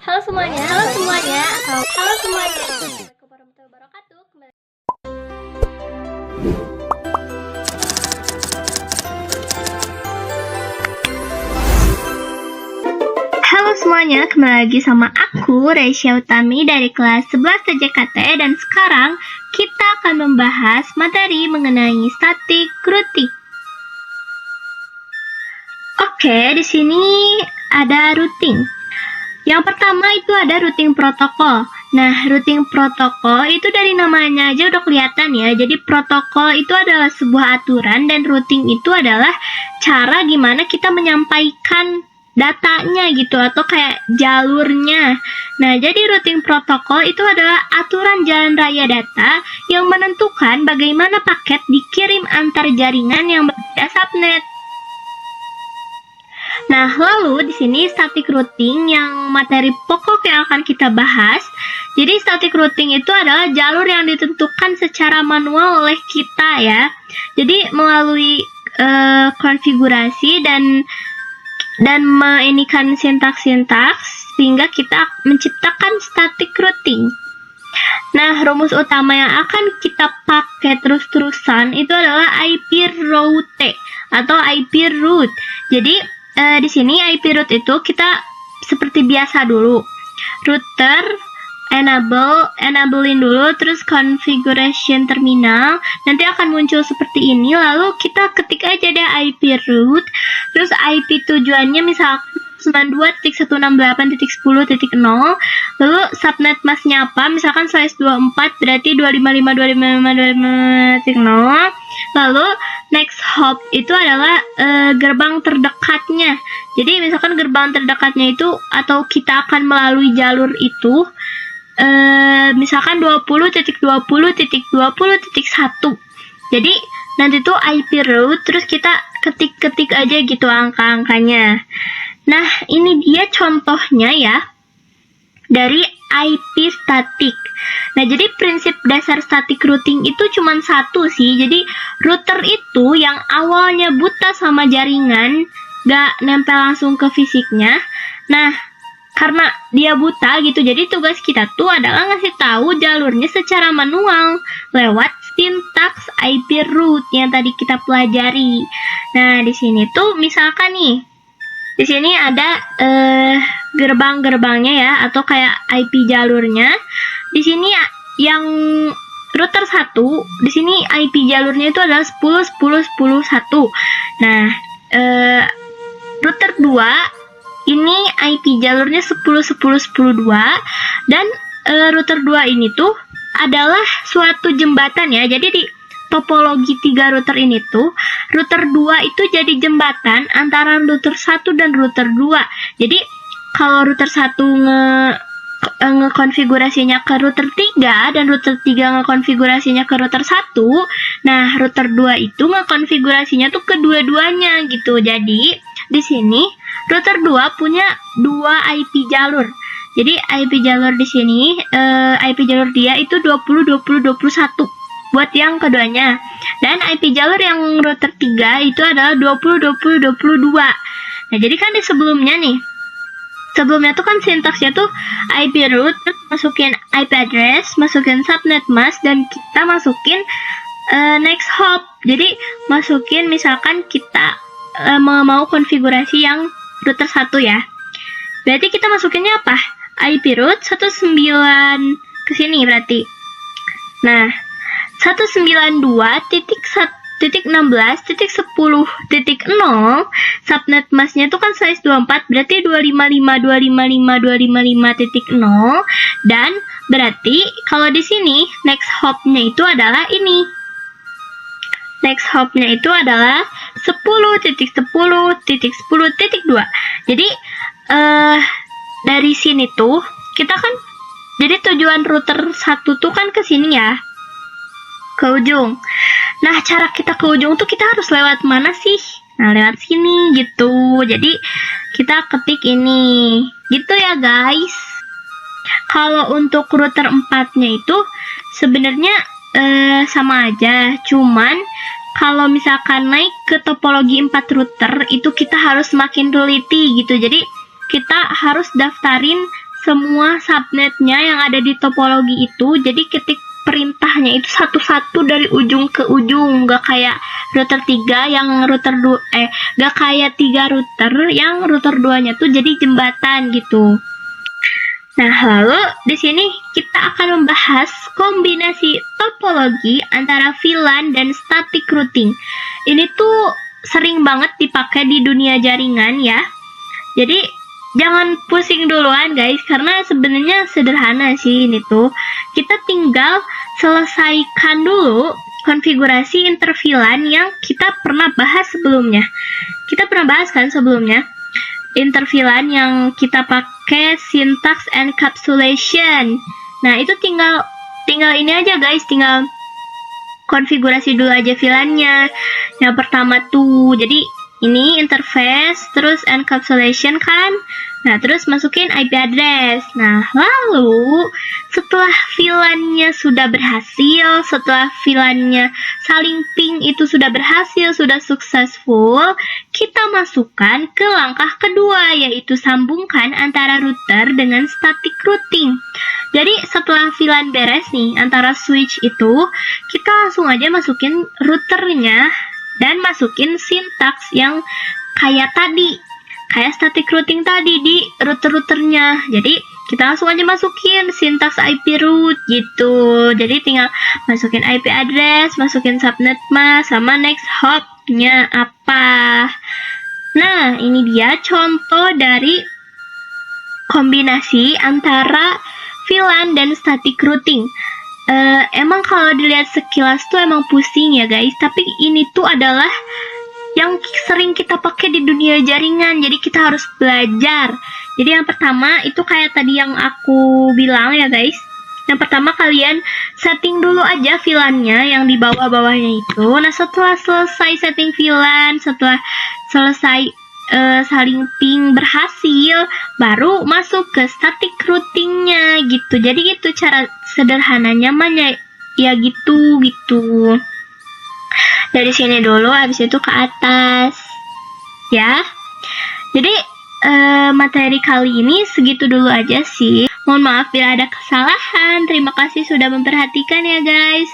Halo semuanya. Halo semuanya. Halo semuanya. Assalamualaikum warahmatullahi wabarakatuh. Halo semuanya, kembali lagi sama aku Resya Utami dari kelas 11 TJKT, dan sekarang kita akan membahas materi mengenai static routing. Oke, di sini ada routing. Yang pertama itu ada routing protokol. Nah, routing protokol itu dari namanya aja udah kelihatan ya. Jadi protokol itu adalah sebuah aturan dan routing itu adalah cara gimana kita menyampaikan datanya gitu, atau kayak jalurnya. Nah, jadi routing protokol itu adalah aturan jalan raya data yang menentukan bagaimana paket dikirim antar jaringan yang berbeda subnet. Nah, lalu di sini static routing yang materi pokok yang akan kita bahas. Jadi static routing itu adalah jalur yang ditentukan secara manual oleh kita ya. Jadi melalui konfigurasi dan menginikan sintaks-sintaks sehingga kita menciptakan static routing. Nah, rumus utama yang akan kita pakai terus-terusan itu adalah IP route atau IP route. Jadi di sini IP route itu kita seperti biasa dulu. Router enablein dulu, terus configuration terminal nanti akan muncul seperti ini, lalu kita ketik aja deh IP route, terus IP tujuannya misalkan 92.168.10.0, lalu subnet masknya apa, misalkan /24 berarti 255.255.255.0, lalu next hop itu adalah gerbang terdekatnya. Jadi misalkan gerbang terdekatnya itu, atau kita akan melalui jalur itu misalkan 20.20.20.1. Jadi nanti tuh IP route, terus kita ketik-ketik aja gitu angka-angkanya. Nah, ini dia contohnya ya dari IP static. Nah, jadi prinsip dasar static routing itu cuma satu sih. Jadi router itu yang awalnya buta sama jaringan, gak nempel langsung ke fisiknya. Nah, karena dia buta gitu, jadi tugas kita tuh adalah ngasih tahu jalurnya secara manual lewat sintaks IP route yang tadi kita pelajari. Nah, di sini tuh misalkan nih, di sini ada gerbang-gerbangnya ya, atau kayak IP jalurnya. Di sini yang router 1, di sini IP jalurnya itu adalah 10.10.10.1. Nah, router 2 ini IP jalurnya 10.10.10.2, dan router 2 ini tuh adalah suatu jembatan ya. Jadi di topologi 3 router ini tuh, router 2 itu jadi jembatan antara router 1 dan router 2. Jadi kalau router 1 ngekonfigurasinya ke router 3 dan router 3 ngekonfigurasinya ke router 1, nah router 2 itu ngekonfigurasinya tuh kedua-duanya gitu. Jadi di sini router 2 punya 2 IP jalur. Jadi IP jalur di sini, IP jalur dia itu 20.20.21 buat yang keduanya. Dan IP jalur yang router 3 itu adalah 20.20.22. Nah, jadi kan di sebelumnya tuh kan sintaksnya tuh IP route, masukin IP address, masukin subnet mask, dan kita masukin next hop. Jadi masukin misalkan kita mau konfigurasi yang router 1 ya. Berarti kita masukinnya apa? IP route 19 ke sini berarti. Nah, 192.16.10.0 subnet masknya itu kan size 24, berarti 255.255.255.0, dan berarti kalau di sini next hopnya itu adalah ini. Next hopnya itu adalah 10.10.10.2. Jadi dari sini tuh kita kan, jadi tujuan router 1 tuh kan ke sini ya, ke ujung. Nah, cara kita ke ujung tuh kita harus lewat mana sih? Nah, lewat sini gitu. Jadi kita ketik ini gitu ya guys. Kalau untuk router 4-nya itu sebenarnya sama aja, cuman kalau misalkan naik ke topologi 4 router itu kita harus makin teliti gitu. Jadi kita harus daftarin semua subnetnya yang ada di topologi itu. Jadi ketik perintahnya itu satu-satu dari ujung ke ujung, gak kayak router 3 yang gak kayak 3 router yang router 2-nya tuh jadi jembatan gitu. Nah, lalu di sini kita akan membahas kombinasi topologi antara VLAN dan static routing. Ini tuh sering banget dipakai di dunia jaringan ya. Jadi jangan pusing duluan guys, karena sebenarnya sederhana sih ini tuh. Kita tinggal selesaikan dulu konfigurasi interVLAN yang kita pernah bahas sebelumnya. Kita pernah bahas kan sebelumnya interVLAN yang kita pakai syntax encapsulation. Nah, itu tinggal ini aja guys, tinggal konfigurasi dulu aja VLAN-nya. Yang pertama tuh, jadi ini interface, terus encapsulation kan. Nah, terus masukin IP address. Nah, lalu setelah VLAN-nya sudah berhasil, setelah VLAN-nya saling ping itu sudah berhasil, sudah successful, kita masukkan ke langkah kedua, yaitu sambungkan antara router dengan static routing. Jadi setelah VLAN beres nih antara switch itu, kita langsung aja masukin routernya dan masukin syntax yang kayak tadi, kayak static routing tadi di router-routernya. Jadi kita langsung aja masukin syntax IP root gitu. Jadi tinggal masukin IP address, masukin subnet mask, sama next hopnya apa. Nah, ini dia contoh dari kombinasi antara VLAN dan static routing. Emang kalau dilihat sekilas tuh emang pusing ya guys, tapi ini tuh adalah yang sering kita pakai di dunia jaringan, jadi kita harus belajar. Jadi yang pertama itu kayak tadi yang aku bilang ya guys. Yang pertama kalian setting dulu aja VLAN-nya yang di bawah-bawahnya itu. Nah, setelah selesai setting VLAN, setelah selesai saling ping berhasil, baru masuk ke static routing-nya gitu. Jadi gitu cara sederhananya ya gitu. Dari sini dulu, habis itu ke atas ya. Jadi materi kali ini segitu dulu aja sih. Mohon maaf bila ada kesalahan. Terima kasih sudah memperhatikan ya guys.